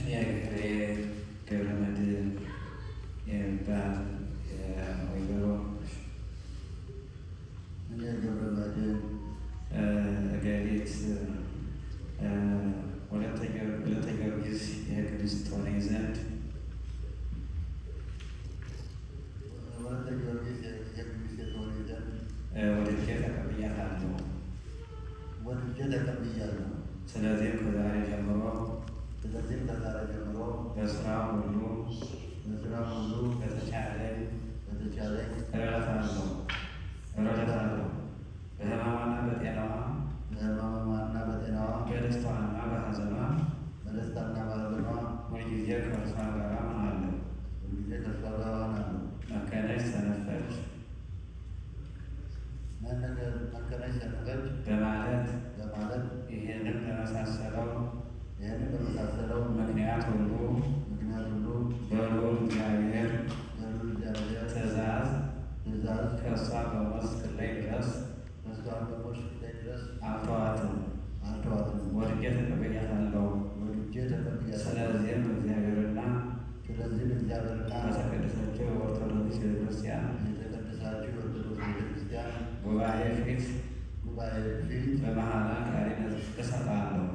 የእግሬ ገብረመድህን የሚባል የወይዘሮ ገብረመድህን እገሊት ሁለተኛ ጊዜ የሕግ ሚስት ትሆነኝ ዘንድ ወድጄ ተቀብያታለሁ። ስለዚህም ከዛሬ ጀምሮ በስራ ሁሉ በተቻለኝ እረዳታለሁ። በሕማሟና በጤናዋ በደስታዋና በሐዘኗ ሁልጊዜ ከእርሷ ጋር እሆናለሁ። መከነች ሰነፈች በማለት ይህንም በመሳሰለው ምክንያት ሁሉ በልዑል እግዚአብሔር ትእዛዝ ከእሷ በሞት ላይ ድረስ አልተዋትም። ወድጄ ተቀብያታለሁ። ስለዚህም እግዚአብሔርና በተቀደሰችው የኦርቶዶክስ ቤተክርስቲያን ጉባኤ ፊት በመሐላ ቃሌን እሰጣለሁ።